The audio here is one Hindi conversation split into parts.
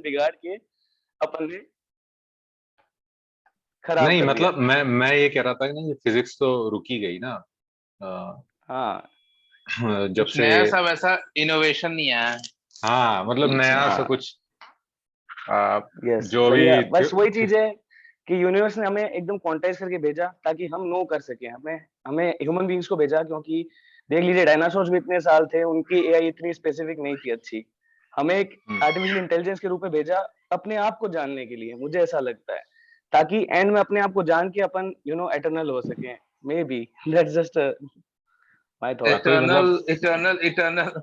बिगाड़ के अपन ने खराब नहीं कर दिया। मतलब मैं ये कह रहा था कि ना, ये फिजिक्स तो रुकी गई ना। हाँ जब कुछ से। नया सा वैसा इनोवेशन नहीं आया। हाँ मतलब नया सा हाँ कुछ आ, यस जो भैया, भी बस वही चीज है कि यूनिवर्स ने हमें एकदम क्वांटाइज करके भेजा ताकि हम नो कर सके। हमें हमें ह्यूमन बींग्स को भेजा क्योंकि देख लीजिए डायनासोर्स भी इतने साल थे, उनकी एआई इतनी स्पेसिफिक नहीं थी अच्छी। हमें एक आर्टिफिशियल इंटेलिजेंस के रूप में भेजा अपने आप को जानने के लिए, मुझे ऐसा लगता है, ताकि एंड में अपने आप को जान के अपन एटर्नल हो सके। May be that's just my thought. वाकई इटर्नल मतलब। Eternal eternal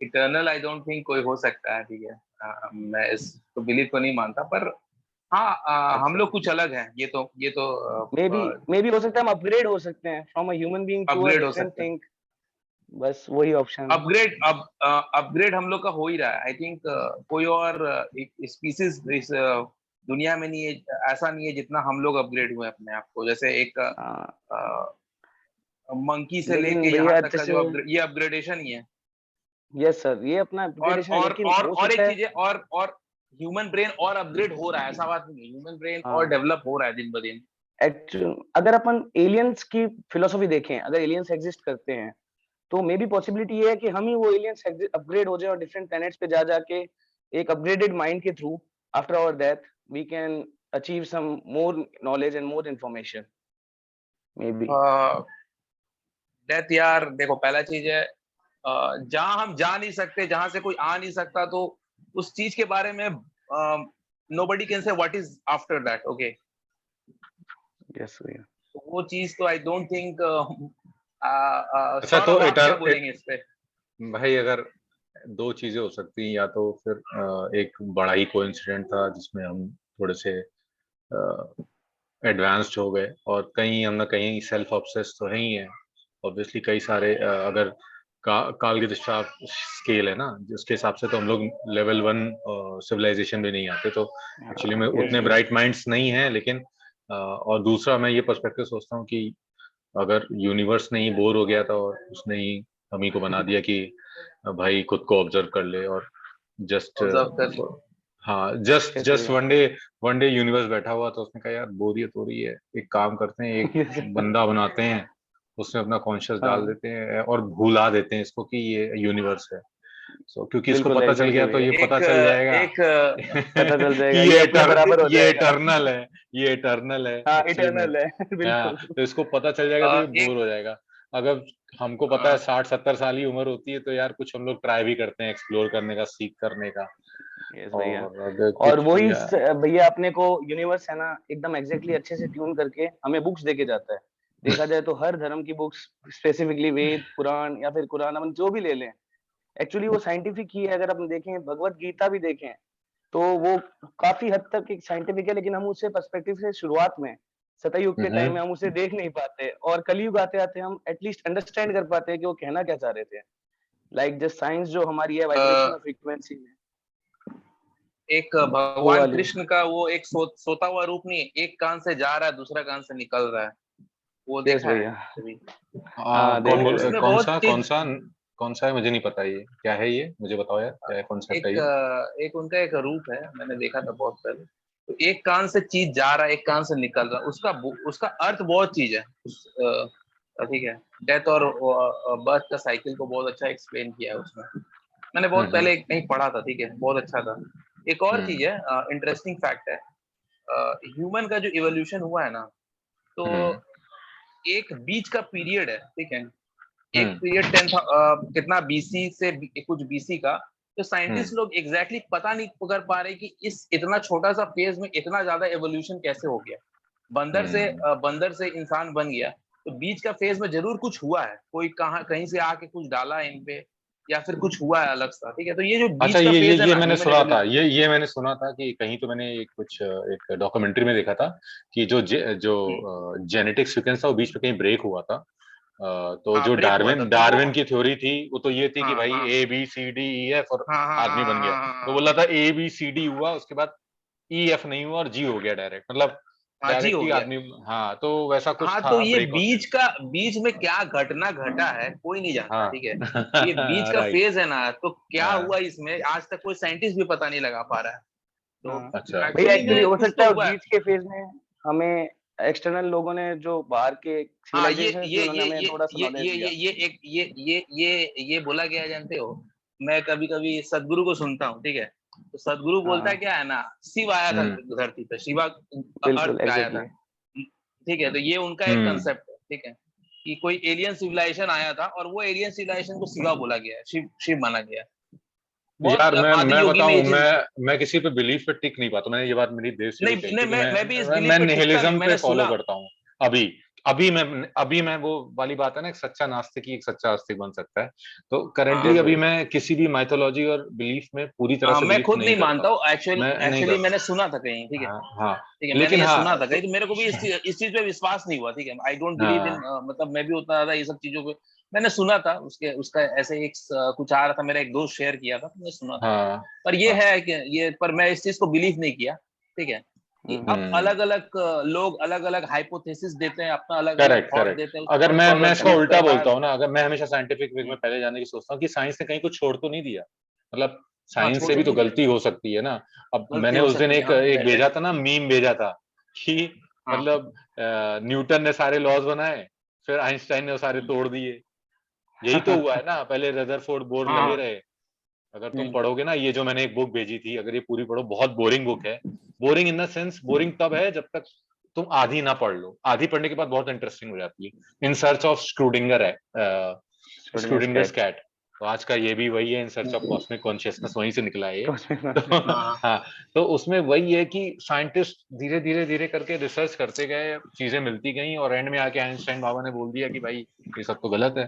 eternal I don't think कोई हो सकता है, ठीक है। मैं इस तो बिलीव को नहीं मानता, पर हाँ, हम अच्छा, लोग कुछ अलग हैं, ये तो मे बी हो सकता है हम अपग्रेड हो सकते हैं from a human being to a upgrade हो डिफरेंट सकते हैं। थिंग। बस वही ऑप्शन है। अपग्रेड अपग्रेड हम लोग का हो ही रहा है, आई थिंक। कोई और स्पीसीज इस दुनिया में नहीं है, ऐसा नहीं है जितना हम लोग अपग्रेड हुए अपने आप को। जैसे एक हाँ मंकी से लेकिन लेके यहाँ भैया तक का जैसे, जो ये अपग्रेडेशन ही है। यस सर, ये अपना और अपग्रेडेशन है, और लेकिन और हो और सकता एक है। चीज है, और ह्यूमन ब्रेन और अपग्रेड हो रहा है, ऐसा बात नहीं है, ह्यूमन ब्रेन और हाँ डेवलप हो रहा है दिन ब दिन। एक्चुअली अगर अपन एलियंस की फिलोसफी देखें, अगर एलियंस एग्जिस्ट करते हैं तो मे बी पॉसिबिलिटी ये है कि हम ही वो एलियंस अपग्रेड हो जाए और डिफरेंट प्लैनेट्स पे जा जाके एक अपग्रेडेड माइंड के through after our death we can achieve some more knowledge and more information, may be. Death यार देखो, पहला चीज है, जहां हम जा नहीं सकते, जहां से कोई आ नहीं सकता, तो उस चीज के बारे में nobody can say what is after that, okay. Yes भैया। वो चीज तो आई डोंट थिंक। अच्छा तो सौरभ आप क्या बोलेंगे इस पे? भाई अगर दो चीजें हो सकती हैं, या तो फिर एक बड़ा ही कोइंसिडेंट था जिसमें हम थोड़े से एडवांस्ड हो गए, और कहीं हम ना कहीं सेल्फ ऑब्सेस्ड तो है ही है। ऑब्वियसली कई सारे अगर काल की दृष्टा स्केल है ना, जिसके हिसाब से तो हम लोग लेवल 1 सिविलाइजेशन भी नहीं आते, तो एक्चुअली में यस उतने भैया। ब्राइट माइंड्स नहीं हैं। लेकिन और दूसरा मैं ये पर्सपेक्टिव सोचता हूँ कि अगर यूनिवर्स ने ही बोर हो गया था और उसने ही हम ही को बना दिया कि भाई खुद को ऑब्जर्व कर ले, और जस्ट ऑब्जर्व कर लो। हाँ जस्ट यस जस्ट भैया। वन डे यूनिवर्स बैठा हुआ, तो उसने कहा यार बोरियत हो रही है, एक काम करते हैं, एक यस। बंदा बनाते हैं, उसमें अपना कॉन्शियस डाल हाँ देते हैं और भुला देते हैं इसको कि ये यूनिवर्स है। सो क्योंकि इसको बिल्कुल पता चल एग्जैक्टली गया तो भैया। ये पता एक चल जाएगा एक पता चल कि जाएगा, ये अपने बराबर हो ये जाएगा। इटर्नल है, ये इटर्नल है हाँ एक्चुअली में। इटर्नल है हाँ बिल्कुल। तो इसको पता चल जाएगा तो ये बोर एक हो जाएगा। अगर हमको पता है 60-70 साल की उम्र होती है, तो यार कुछ हम लोग ट्राई भी करते हैं एक्सप्लोर करने का, सीख करने का। यस भैया। और अगर और कुछ वही या भैया अपने को यूनिवर्स है ना एकदम एग्जैक्टली अच्छे से ट्यून करके हमें बुक्स देके जाता है। देखा जाए तो हर धर्म की बुक्स, स्पेसिफिकली वेद पुराण या फिर कुरान, हम जो भी ले लें, एक्चुअली वो साइंटिफिक ही है। अगर हम देखें भगवत गीता भी देखें तो वो काफी हद तक एक साइंटिफिक है, लेकिन हम उसे पर्सपेक्टिव से शुरुआत में सतयुग के टाइम में हम उसे देख नहीं पाते, और कलयुग आते आते हम एटलीस्ट अंडरस्टैंड कर पाते हैं कि वो कहना क्या चाह रहे थे। लाइक जस्ट साइंस जो हमारी है, वाइब्रेशन और फ्रीक्वेंसी में, एक वो भगवान वाली। कृष्ण का वो एक सोता हुआ रूप नहीं है, एक कान से जा रहा है दूसरा कान से निकल रहा है, वो यस देखा है भैया। कभी? हाँ कौन देखे बोल भैया। उसमें कौन बहुत सा कौन चीज, सा कौन सा है, मुझे नहीं पता ये क्या है, ये मुझे बताओ यार, क्या है, कॉन्सेप्ट है एक ये? एक उनका एक रूप है, मैंने देखा था बहुत पहले। तो एक कान से चीज जा रहा है, एक कान से निकल रहा है, उसका उसका अर्थ बहुत चीज है ठीक है। डेथ और बर्थ का साइकिल को बहुत अच्छा एक्सप्लेन किया है उसमें। मैंने बहुत हम्म पहले कहीं पढ़ा था, ठीक है, बहुत अच्छा था। एक और चीज हम्म है, इंटरेस्टिंग फैक्ट है, ह्यूमन का जो इवोल्यूशन हुआ है ना, तो हम्म एक बीच का पीरियड है, ठीक है। एक हम्म पीरियड कितना बीसी से कुछ बीसी का, तो साइंटिस्ट हम्म लोग एग्जैक्टली पता नहीं कर पा रहे कि इस इतना छोटा सा फेज में इतना ज्यादा एवोल्यूशन कैसे हो गया। हम्म। बंदर से इंसान बन गया, तो बीच का फेज में जरूर कुछ हुआ है, कोई कहाँ कहीं से आके कुछ डाला है इन पे, या फिर कुछ हुआ है अलग सा, ठीक है। तो ये जो अच्छा बीच का फेज है ये ना मैंने ह्यूमन सुना था, एवोल्यूशन। ये मैंने सुना था कि कहीं तो मैंने एक डॉक्यूमेंट्री में देखा था कि जो जेनेटिक सीक्वेंस था वो बीच में कहीं ब्रेक हुआ था। तो हाँ जो ब्रेक हुआ था, डार्विन तो वो डार्विन की थ्योरी थी वो तो ये थी कि हाँ भाई हाँ ABCDEF और हाँ हाँ आदमी हाँ बन गया। हाँ हाँ तो हाँ बोला था ABCD हुआ, उसके बाद EF नहीं हुआ और G हो गया डायरेक्ट, मतलब हाँ जी डायरेक्ट हो ही गया। आदमी। हाँ तो वैसा कुछ हाँ था तो ये ब्रेक और। बीच में क्या घटना घटा है कोई नहीं जानता, हाँ ठीक है। ये बीच का राइट। फेज है ना, तो क्या हुआ इसमें आज तक कोई साइंटिस्ट भी पता नहीं लगा पा रहा है। तो हाँ। अच्छा भैया एक्चुअली एक्चुअली में हो कुछ सकता तो है हुआ है। बीच के फेज में हमें एक्सटर्नल लोगों ने जो बाहर के हाँ, सिविलाइजेशन थी उन्होंने हमें थोड़ा सा नॉलेज दिया। ये बोला गया है, जानते हो, मैं कभी कभी सदगुरु को सुनता हूँ, ठीक है, तो सदगुरु बोलता है हाँ क्या है ना, शिव आया था धरती पे, शिवा अर्थ बिल्कुल पे आया था, एग्जैक्टली। ठीक है, तो ये उनका एक हम्म कंसेप्ट है, ठीक है, कि कोई एलियन सिविलाइजेशन आया था और वो एलियन सिविलाइजेशन को शिवा बोला गया है, शिव शिव माना गया है। बहुत यार मैं आदि योगी में बताऊं, ये चीज, मैं किसी पे बिलीफ पे टिक नहीं पाता। मैंने ये बात मेरी देर से भी नहीं कही नहीं, थी कि मैं भी इस मैं बिलीफ पे टिकता नहीं, निहिलिज्म पे मैंने फॉलो सुना। करता हूँ। अभी अभी मैं वो वाली बात है ना, एक सच्चा नास्तिक ही एक सच्चा आस्तिक बन सकता है। तो करेंटली हाँ अभी मैं किसी भी माइथोलॉजी और बिलीफ में पूरी तरह से मैं बिलीव खुद नहीं नहीं करता मानता हूँ। हूँ, एक्चुअली मैं नहीं एक्चुअली करता। मैंने सुना था कहीं, ठीक है, हाँ हाँ, ठीक है, मैंने लेकिन ये हाँ सुना था कहीं, तो तो मेरे को भी इस चीज पे विश्वास नहीं हुआ, ठीक है, आई डोंट बिलीव इन, हाँ मतलब मैं भी उतना ज्यादा ये सब चीजों पे, मैंने सुना था उसके उसका ऐसे एक कुछ आ रहा था, मेरा एक दोस्त शेयर किया था, तो मैं सुना था, हाँ पर ये हाँ है कि ये, पर मैं इस चीज को बिलीव नहीं किया, ठीक है, कि अब हम्म अलग अलग लोग अलग अलग हाइपोथेसिस देते हैं, अपना अलग अलग करेक्ट थॉट करेक्ट। देते हैं, अगर उसको मैं फॉलो इसका प्रूव उल्टा करना है। बोलता हूँ ना, अगर मैं हमेशा साइंटिफिक वे में पहले जाने की सोचता हूँ कि साइंस ने कहीं कुछ छोड़ तो नहीं दिया। मतलब हाँ, साइंस छोड़ से तो भी तो नहीं दिया, गलती हो सकती है ना। अब गलती मैंने हो उस दिन सकती है, एक हाँ, एक भेजा डेफिनेटली। था ना, मीम भेजा था कि हाँ मतलब न्यूटन ने सारे लॉज बनाए, फिर आइंस्टाइन ने वो सारे तोड़ दिए। यही तो हुआ है ना, पहले रदरफोर्ड बोर्ड हाँ लगे हाँ, रहे। अगर तुम हम्म, पढ़ोगे ना, ये जो मैंने एक बुक भेजी थी, अगर ये पूरी पढ़ो, बहुत बोरिंग बुक है। Boring in the sense, boring तब है जब तक तुम आधी ना पढ़ लो। आधी पढ़ने के बाद बहुत इंटरेस्टिंग हो जाती है। इन सर्च ऑफ स्क्रूडिंगर है, स्टूडेंट्स स्क्रूडिंगर्स कैट। कैट। तो आज का ये भी वही है, in search of cosmic consciousness, वहीं से निकला है ये। तो हाँ हाँ, तो उसमें वही है कि साइंटिस्ट धीरे धीरे धीरे करके रिसर्च करते गए, चीजें मिलती गई, और एंड में आके आइंस्टाइन बाबा ने बोल दिया कि भाई ये सब तो गलत है।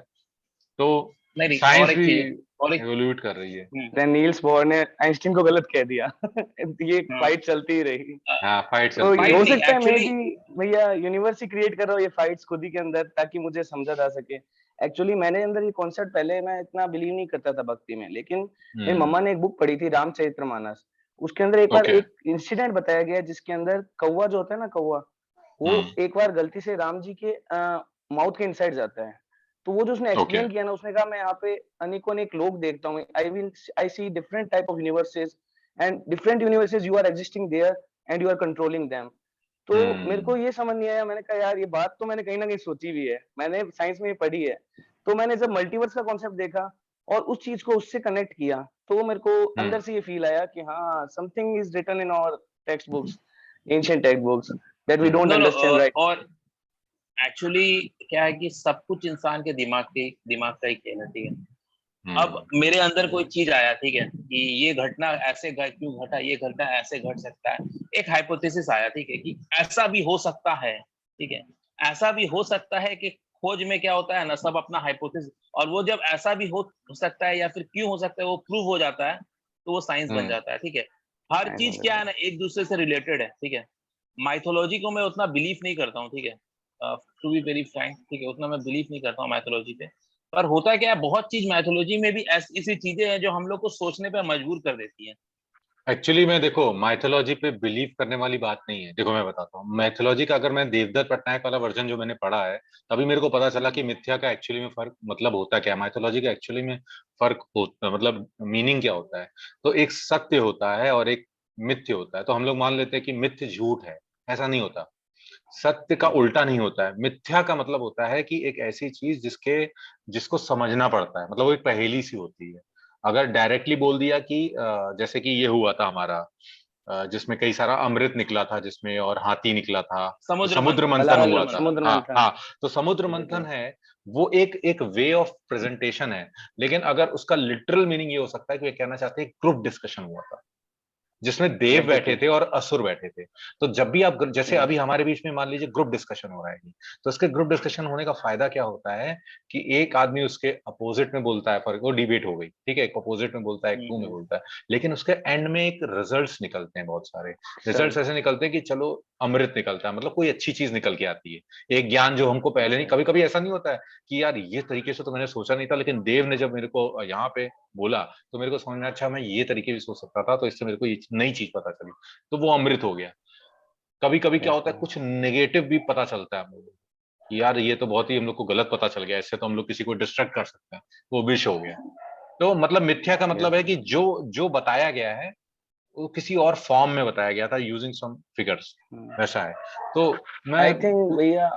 तो नहीं नहीं, और साइंस एक भी चीज है, और एक, एवोल्यूट कर रही है। देन नील्स बोर ने आइंस्टीन को गलत कह दिया। ये हाँ, फाइट चलती ही रही। हाँ, फाइट तो चलती हो फाइट रही। नहीं सकता है मे एक्चुअली, बी भैया यूनिवर्स ही क्रिएट कर रहा हो ये फाइट्स खुद ही के अंदर, ताकि मुझे समझा जा सके। एक्चुअली मैंने अंदर ये कॉन्सेप्ट, पहले मैं इतना बिलीव नहीं करता था भक्ति में, लेकिन मेरी हम्म मम्मा ने एक बुक पढ़ी थी रामचरितमानस। उसके अंदर एक बार ओके। एक इंसिडेंट बताया गया है जिसके अंदर कौवा जो होता है ना, कौवा, वो हम्म एक बार गलती से राम जी के माउथ के इनसाइड जाता है। तो वो जो उसने ओके। एक्सप्लेन किया ना, उसने कहा मैं यहाँ पे अनेकों अनेक लोग देखता हूँ, I see different type of universes, and different universes you are existing there and you are controlling them. तो मेरे को हम्म ये समझ नहीं आया, मैंने कहा यार ये बात तो मैंने कहीं ना कहीं सोची भी है, मैंने साइंस में ये पढ़ी है। तो मैंने जब मल्टीवर्स का कॉन्सेप्ट देखा और उस चीज को उससे कनेक्ट किया, तो मेरे को हम्म अंदर से ये फील आया कि हाँ, something is written in our text books, ancient text books, that we don't know no, understand right. और एक्चुअली क्या है कि सब कुछ इंसान के दिमाग का ही खेल है, ठीक है। अब हम्म मेरे अंदर कोई चीज आया, ठीक है, कि ये घटना ऐसे क्यों घटा, ये घटना ऐसे घट सकता है, एक हाइपोथेसिस आया, ठीक है, कि ऐसा भी हो सकता है, ठीक है, ऐसा भी हो सकता है कि खोज में क्या होता है ना, सब अपना हाइपोथेसिस, और वो जब ऐसा भी हो सकता है या फिर क्यों हो सकता है वो प्रूव हो जाता है, तो वो साइंस बन हम्म जाता है, ठीक है। हर चीज क्या है ना, एक दूसरे से रिलेटेड है, ठीक है। माइथोलॉजी को मैं उतना बिलीव नहीं करता हूँ, ठीक है, टू बी वेरी फ्रैंक, ठीक है, उतना मैं बिलीव नहीं करता हूँ माइथोलॉजी पे। पर होता क्या है, बहुत चीज माइथोलॉजी में भी ऐसी चीजें हैं जो हम लोग को सोचने पे मजबूर कर देती हैं। एक्चुअली मैं देखो, माइथोलॉजी पे बिलीव करने वाली बात नहीं है। देखो मैं बताता हूँ, माइथोलॉजी का अगर मैं देवदत्त पटनायक वाला वर्जन जो मैंने पढ़ा है, तभी मेरे को पता चला कि मिथ्या का एक्चुअली में फर्क मतलब होता क्या है, माइथोलॉजी का एक्चुअली में फर्क होता मतलब मीनिंग क्या होता है। तो एक सत्य होता है और एक मिथ्य होता है। तो हम लोग मान लेते हैं कि मिथ्य झूठ है, ऐसा नहीं होता। सत्य का उल्टा नहीं होता है। मिथ्या का मतलब होता है कि एक ऐसी चीज जिसको समझना पड़ता है, मतलब वो एक पहेली सी होती है। अगर डायरेक्टली बोल दिया कि जैसे कि ये हुआ था हमारा, जिसमें कई सारा अमृत निकला था, जिसमें और हाथी निकला था, जो समुद्र समुद्र मंथन, मंथन समुद्र हुआ था। मंथन। समुद्र हाँ मंथन। हाँ, तो समुद्र मंथन एग्जैक्टली। है, वो एक वे ऑफ प्रेजेंटेशन है। लेकिन अगर उसका लिटरल मीनिंग ये हो सकता है कि वे कहना चाहते हैं ग्रुप डिस्कशन हुआ था, जिसमें देव बैठे एग्जैक्टली। थे और असुर बैठे थे। तो जब भी आप, जैसे अभी हमारे बीच में मान लीजिए ग्रुप डिस्कशन हो रहा है, तो उसके ग्रुप डिस्कशन होने का फायदा क्या होता है कि एक आदमी उसके अपोजिट में बोलता है, फर्क वो डिबेट हो गई, ठीक है, एक अपोजिट में बोलता है, एक टू में बोलता है, लेकिन उसके एंड में एक रिजल्ट्स निकलते हैं, बहुत सारे रिजल्ट्स सर। ऐसे निकलते हैं कि चलो अमृत निकलता है, मतलब कोई अच्छी चीज निकल के आती है, एक ज्ञान जो हमको पहले नहीं। कभी कभी ऐसा नहीं होता है कि यार ये तरीके से तो मैंने सोचा नहीं था, लेकिन देव ने जब मेरे को यहाँ पे बोला, तो मेरे को समझ में, अच्छा मैं ये तरीके भी सोच सकता था, तो इससे मेरे को ये नई चीज पता चली, तो वो अमृत हो गया। कभी कभी क्या यस होता है, सर। कुछ नेगेटिव भी पता चलता है हम लोगों को कि यार ये तो बहुत ही हम लोग को गलत पता चल गया, इससे तो हम लोग किसी को डिस्ट्रैक्ट कर सकते हैं, वो विष हो गया। तो मतलब मिथ्या का मतलब यस है कि जो जो बताया गया है वो किसी और फॉर्म में बताया गया था यूजिंग सम फिगर्स, वैसा है। तो मैं आई थिंक भैया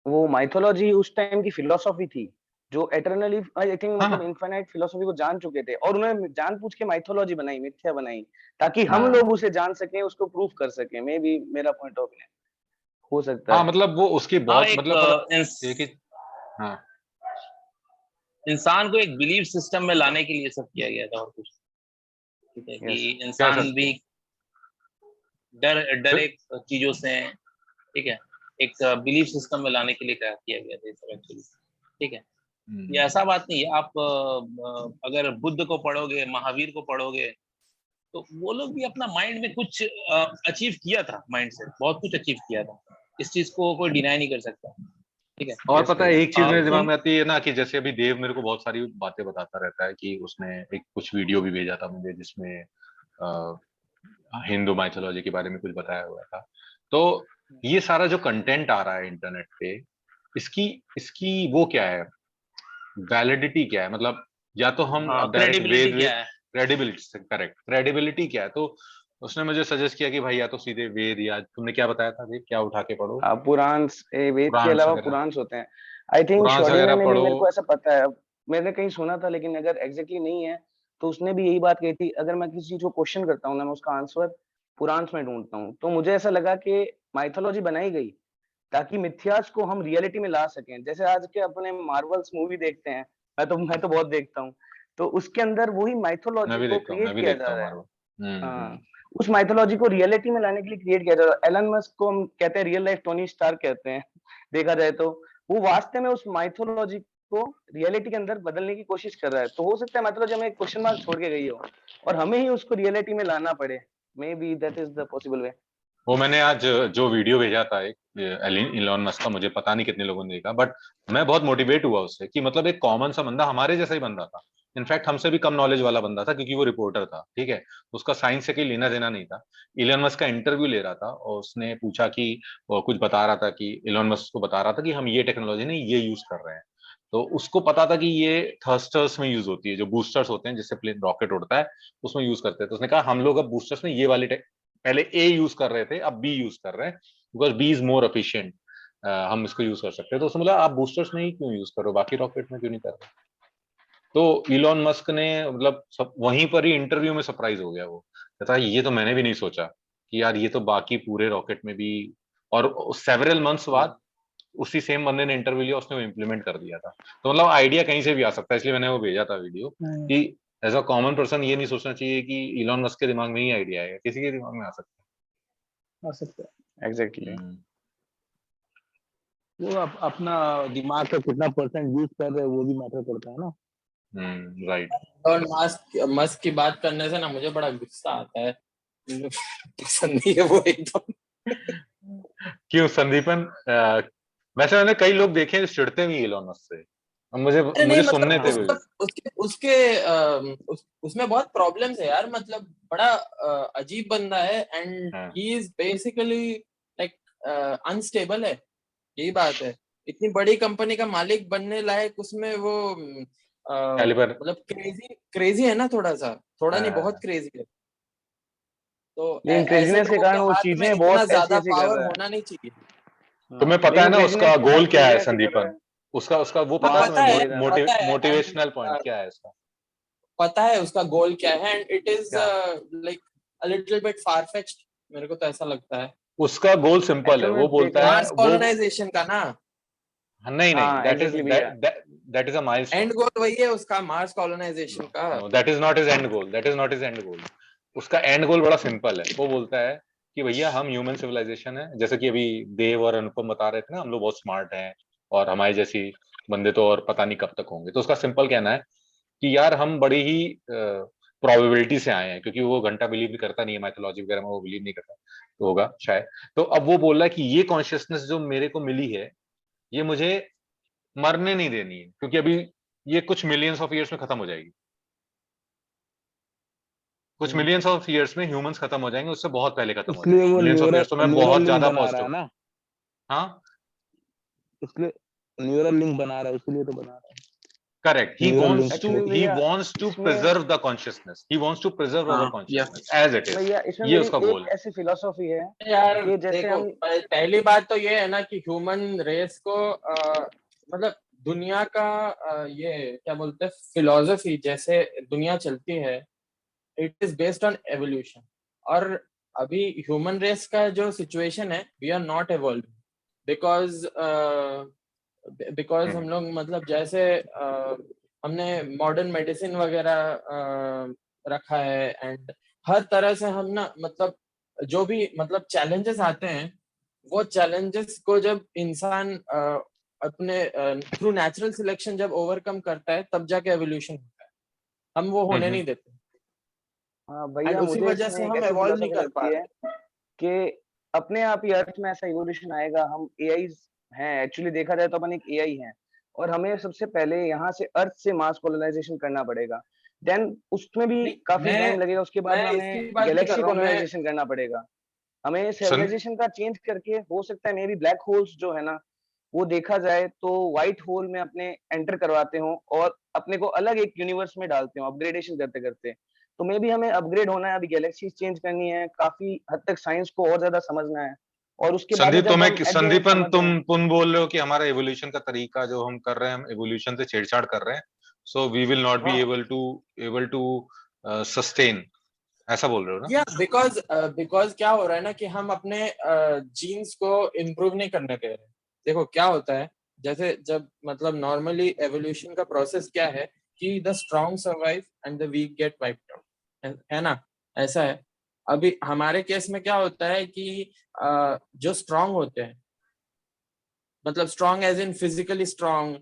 वो माइथोलॉजी उस टाइम की फिलोसॉफी थी जो एटर्नली आई थिंक हाँ मतलब इनफाइनाइट फिलोसॉफी को जान चुके थे और उन्होंने जानबूझ के माइथोलॉजी बनाई, मिथ्या बनाई, ताकि हम हाँ लोग उसे जान सकें, उसको प्रूफ कर सकें। मे बी मेरा पॉइंट ऑफ व्यू हो सकता हाँ, है। मतलब वो उसकी हाँ, बहुत मतलब एक ही। हाँ इंसान को एक बिलीफ सिस्टम में लाने के लिए सब किया गया था और कुछ, ठीक है, कि यस कह इंसान सकते भी हैं। डरे चीजों से, ठीक है, एक बिलीफ सिस्टम में लाने के लिए किया गया था ये सब एक्चुअली, ठीक है। ये ऐसा बात नहीं है, आप अगर बुद्ध को पढ़ोगे, महावीर को पढ़ोगे, तो वो लोग भी अपना माइंड में कुछ अचीव किया था, माइंड से बहुत कुछ अचीव किया था, इस चीज को कोई डिनाई नहीं कर सकता, ठीक है। और यस पता है भैया। एक चीज मेरे दिमाग तुम में आती है ना, कि जैसे अभी देव मेरे को बहुत सारी बातें बताता रहता है, कि उसने एक कुछ वीडियो भी भेजा था मुझे जिसमें हिंदू माइथोलॉजी के बारे में कुछ बताया हुआ था। तो ये सारा जो कंटेंट आ रहा है इंटरनेट पे, इसकी इसकी वो क्या है, वैलिडिटी क्या है, मतलब या तो हम हाँ, अब डायरेक्ट क्रेडिबिलिटी वेद क्या है। क्रेडिबिलिटी, करेक्ट, क्रेडिबिलिटी क्या है। तो उसने मुझे सजेस्ट किया कि भाई या तो सीधे वेद, या तुमने क्या बताया था, वेद क्या उठा के पढ़ो, पुराण वेद के पुराण अलावा वगैरह, पुराण होते हैं। आई थिंक पुराण शौर्य वगैरह ने भी, पढ़ो। मेरे को ऐसा पता है, मैंने कहीं सुना था लेकिन अगर एग्जैक्टली नहीं है तो उसने भी यही बात कही थी, अगर मैं किसी चीज को क्वेश्चन करता हूँ ना, मैं उसका आंसर पुराण में ढूंढता हूँ। तो मुझे ऐसा लगा कि माइथोलॉजी बनाई गई ताकि मिथ्यास को हम रियलिटी में ला सकें। जैसे आज के अपने मार्वल्स मूवी देखते हैं, मैं तो बहुत देखता हूँ, तो उसके अंदर वही मैं माइथोलॉजी भी को देखता हूँ, मैं क्रिएट भी किया देखता जा हूँ रहा है। मार्वल। हाँ, उस माइथोलॉजी को रियलिटी में लाने के लिए क्रिएट किया जा रहा है। एलन मस्क को हम कहते हैं रियल लाइफ टोनी स्टार्क कहते हैं देखा जाए तो। वो वास्तव में उस माइथोलॉजी को रियलिटी के अंदर बदलने की कोशिश कर रहा है। तो हो सकता है माइथोलॉजी हमें एक क्वेश्चन मार्क छोड़ के गई हो और हमें ही उसको रियलिटी में लाना पड़े। May be that is the possible way. वो मैंने आज जो वीडियो भेजा था एक इलॉन मस्क का, मुझे पता नहीं कितने लोगों ने देखा, बट मैं बहुत मोटिवेट हुआ उससे, कि मतलब एक कॉमन सा बंदा, हमारे जैसा ही बंदा था, इनफैक्ट हमसे भी कम नॉलेज वाला बंदा था, क्योंकि वो रिपोर्टर था, ठीक है, उसका साइंस से कोई लेना देना नहीं था। इलॉन मस्क का इंटरव्यू ले रहा था और उसने पूछा कि, वो कुछ बता रहा था, कि इलॉन मस्क को बता रहा था कि हम ये टेक्नोलॉजी ने ये यूज कर रहे हैं। तो उसको पता था कि ये थर्स्टर्स में यूज होती है, जो बूस्टर्स होते हैं जिससे प्लेन रॉकेट उड़ता है, उसमें यूज करते हैं। तो उसने कहा हम लोग अब बूस्टर्स में ये वाली, पहले ए यूज कर रहे थे, अब बी यूज कर रहे हैं, because B is more efficient, हम इसको यूज कर सकते हैं। तो उसने बोला आप बूस्टर्स में ही क्यों यूज करो, बाकी रॉकेट में क्यों नहीं कर रहे। तो इलॉन मस्क ने मतलब सब वहीं पर ही इंटरव्यू में सरप्राइज हो गया वो, कहता ये तो मैंने भी नहीं सोचा कि यार ये तो बाकी पूरे रॉकेट में भी। और सेवरल मंथ्स बाद उसी सेम बंदे ने इंटरव्यू लिया, उसने वो इम्प्लीमेंट कर दिया था। तो मतलब आइडिया कहीं से भी आ सकता है, इसलिए मैंने वो भेजा था वीडियो, कि एज अ कॉमन पर्सन ये नहीं सोचना चाहिए कि इलॉन मस्क के दिमाग में ही आइडिया है, किसी के दिमाग में आ सकता आ सकता है। एग्जैक्टली। है। वो अपना दिमाग का कितना परसेंट यूज कर रहे हैं वो भी मैटर करता है ना। राइट। और मस्क की बात करने से ना मुझे बड़ा गुस्सा आता है, मुझे पसंद नहीं है वो एकदम। क्यों संदीपन, वैसे मैंने कई लोग देखे हैं चिढ़ते भी इलॉन मस्क से, अब मुझे अरे नहीं, मुझे सुनने थे उसका भी। उसके उसमें बहुत प्रॉब्लम्स है यार, मतलब बड़ा अजीब बंदा है, एंड हाँ, he is basically like unstable है, यही बात है। इतनी बड़ी कंपनी का मालिक बनने लायक उसमें वो कैलिबर। मतलब क्रेजी क्रेजी है ना, थोड़ा नहीं, बहुत क्रेजी है। तो लेकिन ऐसे क्रेजीनेस के लोगों के कारण वो हाथ में चीजें इतना बहुत ऐसी ज्यादा ऐसी कर पावर रहा है। होना नहीं चाहिए। तुम्हें हाँ, पता है लेकिन ना उसका क्रेजीनेस के गोल कारण क्या है चीजें ऐसी कर रहा संदीपन, है। उसका वो पता है मार्क्स तुम्हें, ले रहा है। पता है एंड मोटिवेशनल पॉइंट क्या है इसका। पता है उसका गोल क्या है, एंड इट इज क्या like a little bit far fetched, मेरे को तो ऐसा लगता है। उसका गोल सिंपल है, एक्चुअल वो में बोलता देखो। है मार्स वो, कॉलोनाइजेशन का ना नहीं नहीं, हाँ एग्जैक्टली भैया। That is a milestone. And goal वही है उसका, मार्स कॉलोनाइजेशन नो का। No, that is not his end goal, that is not his end goal. उसका एंड गोल बड़ा सिंपल है, वो बोलता है कि भैया हम ह्यूमन सिविलाइजेशन है, जैसे कि अभी देव और अनुपम बता रहे थे ना, हम लोग बहुत स्मार्ट हैं और हमारे जैसी बंदे तो और पता नहीं कब तक होंगे। तो उसका सिंपल कहना है कि यार हम बड़ी ही प्रोबेबिलिटी से आए हैं, क्योंकि वो घंटा बिलीव भी करता नहीं है माइथोलॉजी वगैरह में, वो बिलीव नहीं करता, तो होगा शायद। तो अब वो बोल रहा है कि ये कॉन्शियसनेस जो मेरे को मिली है, ये मुझे मरने नहीं देनी है, क्योंकि अभी ये कुछ मिलियंस ऑफ ईयर्स में खत्म हो जाएगी, कुछ मिलियंस ऑफ ईयर्स में ह्यूमंस खत्म हो जाएंगे, उससे बहुत पहले खत्म हो इसलिए जाएंगे वो मिलियंस ऑफ ईयर्स, तो मैं न्यूरल बहुत लिंक ज्यादा बना रहा है पॉजिटिव। ना, हाँ इसलिए न्यूरल लिंक बना रहा है, इसलिए तो बना रहा है। Correct. He Neural wants links to. में एक्चुअली He भैया wants to इसमें preserve the consciousness. He wants to preserve our हाँ, consciousness as it is. भैया इसमें ये मेरी उसका एक गोल है. ऐसी फिलोसॉफी है यार कि जैसे देखो, हम पहली बात तो ये है ना कि ह्यूमन रेस को मतलब दुनिया का ये क्या बोलते हैं फिलोसफी, जैसे दुनिया चलती है, it is based on evolution. और अभी ह्यूमन रेस का जो सिचुएशन है, we are not evolve because हम लोग मतलब जैसे हमने मॉडर्न मेडिसिन वगैरह रखा है, एंड हर तरह से हम ना मतलब जो भी मतलब चैलेंजेस आते हैं, वो चैलेंजेस को जब इंसान अपने थ्रू नेचुरल सिलेक्शन जब ओवरकम करता है, तब जाके एवोल्यूशन होता है। हम वो होने नहीं देते, हाँ एंड भैया उसी मुझे वजह से इसमें एक हम ऐसी एवॉल्व नहीं फिलोसॉफी कर पा लगती रहे। है कि अपने आप ही अर्थ में ऐसा इवोल्यूशन आएगा। हम एआईज हैं, एक्चुअली देखा जाए तो अपन एक एआई हैं, और हमें सबसे पहले यहाँ से अर्थ से मास कॉलोनाइजेशन करना पड़ेगा। देन उसमें भी नहीं, काफी टाइम लगेगा, उसके बाद मैं में इसकी हमें बात नहीं कर गैलेक्सी रहा हूँ। मैं कॉलोनाइजेशन करना पड़ेगा। हमें सन सिविलाइजेशन का चेंज करके हो सकता है मे बी ब्लैक होल्स जो है ना, वो देखा जाए तो व्हाइट होल में अपने एंटर करवाते हो और अपने को अलग एक यूनिवर्स में डालते हो अपग्रेडेशन करते करते। तो मे बी हमें अपग्रेड होना है, अभी गैलेक्सीज चेंज करनी है, काफी हद तक साइंस को और ज्यादा समझना है, और उसके बाद में संदीप, जब हम तुम्हें एट द एंड संदीपन समझ जाएं। तुम बोल रहे हो कि हमारा एवोल्यूशन का तरीका जो हम कर रहे हैं, हम एवोल्यूशन से छेड़छाड़ कर रहे हैं, so we will not be हाँ, एबल टू सस्टेन, ऐसा बोल रहे हो ना? या बिकॉज क्या हो रहा है ना कि हम अपने जीन्स को इम्प्रूव नहीं करने दे रहे। देखो क्या होता है, जैसे जब मतलब नॉर्मली एवोल्यूशन का प्रोसेस क्या है कि the strong survive and the weak get wiped out, है ना? ऐसा है। अभी हमारे केस में क्या होता है कि जो स्ट्रॉन्ग होते हैं, मतलब strong as in physically strong,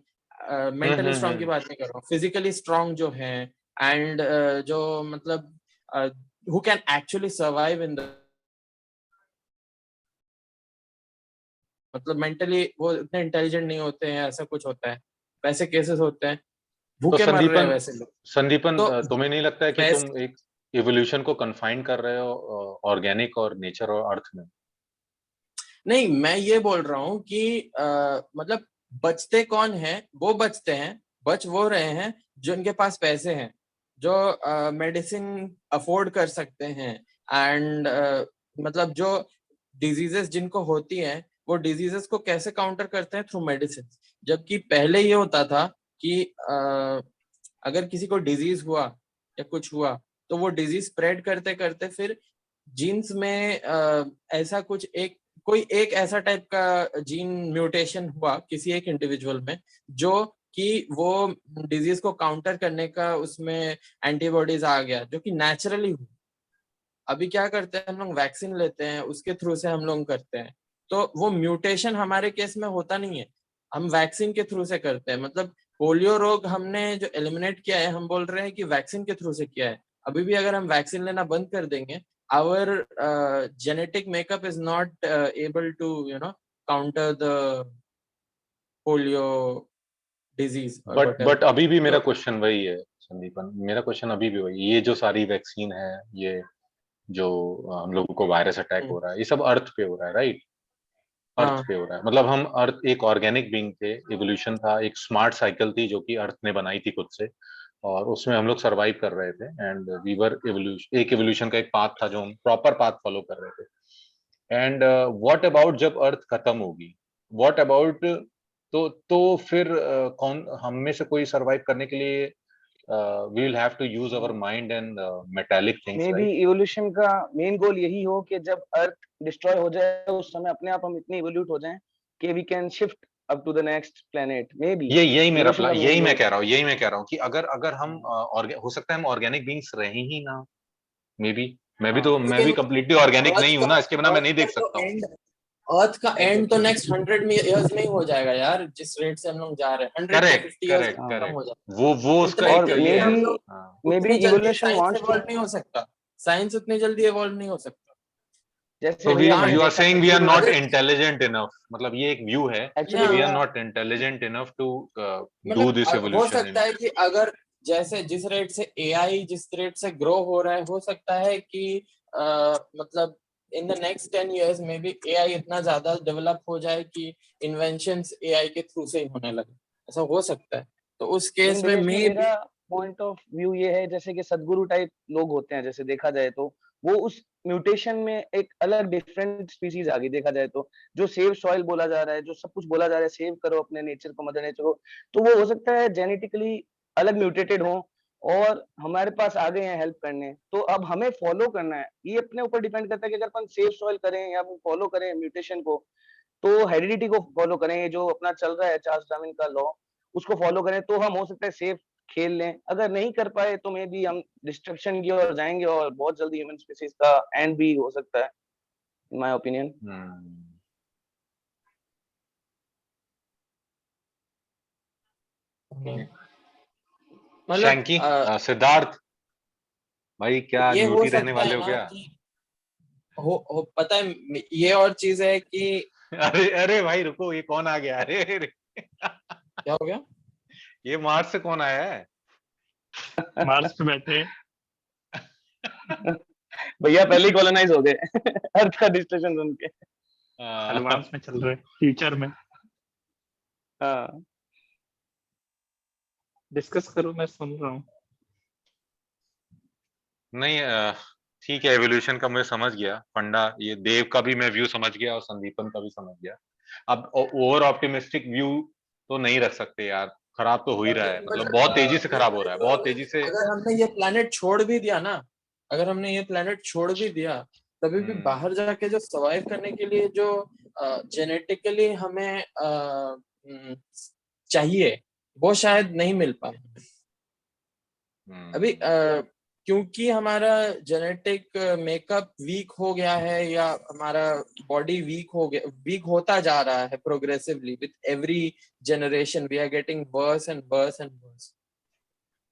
mentally strong की बात नहीं कर रहा हूँ, फिजिकली स्ट्रॉन्ग जो है, एंड जो मतलब who can actually survive in the, मतलब मेंटली वो इतने इंटेलिजेंट नहीं होते हैं, ऐसा कुछ होता है, वैसे केसेस होते हैं, तो भूखे मर रहे हैं संदीपन वैसे लोग। संदीपन तो तुम्हें नहीं लगता है कि वैसे तुम एक इवोल्यूशन को कन्फाइन कर रहे हो ऑर्गेनिक और नेचर और अर्थ में? नहीं, मैं ये बोल रहा हूँ कि मतलब बचते कौन है? वो बचते हैं, बच वो रहे हैं जो इनके पास पैसे हैं, जो मेडिसिन अफोर्ड कर सकते हैं, एंड मतलब जो डिजीजेस जिनको होती हैं, वो डिजीजेस को कैसे काउंटर करते हैं? Through medicine. जबकि पहले ये होता था कि अगर किसी को डिजीज हुआ या कुछ हुआ, तो वो डिजीज स्प्रेड करते करते फिर जीन्स में ऐसा कुछ कोई एक ऐसा टाइप का जीन म्यूटेशन हुआ किसी एक इंडिविजुअल में, जो कि वो डिजीज को काउंटर करने का उसमें एंटीबॉडीज आ गया, जो कि नेचुरली हुआ। अभी क्या करते हैं हम लोग? वैक्सीन लेते हैं, उसके थ्रू से हम लोग करते हैं। तो वो म्यूटेशन हमारे केस में होता नहीं है, हम वैक्सीन के थ्रू से करते हैं। मतलब पोलियो रोग हमने जो एलिमिनेट किया है, हम बोल रहे हैं कि वैक्सीन के थ्रू से किया है। अभी भी अगर हम वैक्सीन लेना बंद कर देंगे, our genetic makeup is not able to counter the polio disease or whatever. But अभी भी मेरा तो क्वेश्चन वही है संदीपन, मेरा क्वेश्चन अभी भी वही, ये जो सारी वैक्सीन है, ये जो हम लोगों को वायरस अटैक हो रहा है, ये सब अर्थ पे हो रहा है, राइट? अर्थ हाँ, पे हो रहा है, मतलब हम अर्थ एक ऑर्गेनिक बीइंग थे, इवोल्यूशन था, एक स्मार्ट साइकिल थी जो कि अर्थ ने बनाई थी खुद से, और उसमें हम लोग सरवाइव कर रहे थे, एंड वी वर एवोल्यूशन, एक एवोल्यूशन का एक पाथ था जो हम प्रॉपर पाथ फॉलो कर रहे थे। एंड व्हाट अबाउट जब अर्थ खत्म होगी, व्हाट अबाउट, तो फिर कौन हम में से कोई सरवाइव करने के लिए we will have to use our mind and metallic things, may be right? Evolution का मेन गोल यही हो कि जब अर्थ डिस्ट्रॉय हो जाए, उस समय अपने आप हम इतने इवोल्यूट हो जाएं कि we can shift up to the next planet. May be ये यही मेरा इवोल्यूशन का प्लान, मेन यही मैं गोल कह है। रहा हूँ, यही मैं कह रहा हूँ कि अगर हम हो सकता है हम ऑर्गेनिक बीइंग्स रहे ही ना, मे बी मैं भी लेकिन कंप्लीटली ऑर्गेनिक अर्थ नहीं हूं का ना, इसके बिना मैं नहीं देख अर्थ का तो सकता हूँ। एंड अर्थ का एंड तो नेक्स्ट 100 इयर्स में ही हो जाएगा यार, जिस रेट से हम लोग जा रहे हैं 100 to 50 इयर्स में करेक्ट खत्म करेक्ट, हो जाएगा। वो उसका उतने एक और ये जल्दी है। हम लोग, हाँ। मे बी उतनी जल्दी evolution science wants to, evolve नहीं हो सकता। साइंस उतनी जल्दी इवॉल्व नहीं हो सकता। जैसे तो वी भैया कांट हमने यू आर देखा saying we are actually not में, अगर इंटेलिजेंट इनफ, मतलब ये एक व्यू है कि एक्चुअली वी या आर भैया not intelligent enough to do मतलब दिस हो एवोल्यूशन सकता इन। है कि अगर जैसे जिस रेट से एआई जिस रेट से ग्रो हो रहा है, हो सकता है कि मतलब इन द नेक्स्ट 10 इयर्स में भी एआई इतना ज्यादा डेवलप हो जाए कि इन्वेंशंस एआई के थ्रू से ही होने लगे। ऐसा हो सकता है। तो उस केस लेकिन में भैया इसमें मे मेरा पॉइंट ऑफ व्यू ये है, जैसे कि सदगुरु टाइप लोग होते हैं, जैसे देखा जाए तो वो उस म्यूटेशन में एक अलग डिफरेंट स्पीसीज आ गई। देखा जाए तो जो सेव सॉइल बोला जा रहा है, जो सब कुछ बोला जा रहा है, सेव करो अपने नेचर को, मदर नेचर को, तो वो हो सकता है जेनेटिकली अलग म्यूटेटेड हो और हमारे पास आ गए हैं हेल्प करने। तो अब हमें फॉलो करना है, ये अपने ऊपर डिपेंड करता है कि अगर अपन सेव सॉइल करें या फॉलो करें म्यूटेशन को, तो हेरिडिटी को फॉलो करें, ये जो अपना चल रहा है चार्ल्स डार्विन का लॉ, उसको फॉलो करें, तो हम हो सकता है सेफ खेल लें। अगर नहीं कर पाए तो मे बी हम डिस्ट्रक्शन की ओर जाएंगे और बहुत जल्दी ह्यूमन स्पीसीज का एंड भी हो सकता है, इन माय ओपिनियन। मतलब शैंकी, सिद्धार्थ भाई क्या ये हो न्यूटी रहने सकता वाले है हो ना क्या? कि हो पता है, ये और चीज है कि अरे अरे भाई रुको, ये कौन आ गया? अरे अरे, क्या हो गया? ये मार्स से कौन आया है? मार्स पे बैठे हैं। भैया पहले ही कॉलोनाइज हो गए अर्थ का डिस्ट्रक्शन सुन के। एडवांस में चल रहे हैं, फ्यूचर में। हाँ डिस्कस करो, मैं सुन रहा हूँ। नहीं, ठीक है, एवोल्यूशन का मैं समझ गया फंडा, ये देव का भी मैं व्यू समझ गया और संदीपन का भी समझ गया। अब ओवर ऑप्टिमिस्टिक व्यू तो नहीं रख सकते यार, खराब तो हो ही रहा है, मतलब बहुत तेजी से खराब हो रहा है, बहुत तेजी से। अगर हमने ये प्लेनेट छोड़ भी दिया ना, अगर हमने ये प्लेनेट छोड़ भी दिया, तभी भी बाहर जाके जो सर्वाइव करने के लिए जो जेनेटिकली हमें चाहिए, वो शायद नहीं मिल पाए अभी, क्योंकि हमारा जेनेटिक मेकअप वीक हो गया है, या हमारा बॉडी वीक होता जा रहा है progressively with every generation. We are getting worse and worse and worse,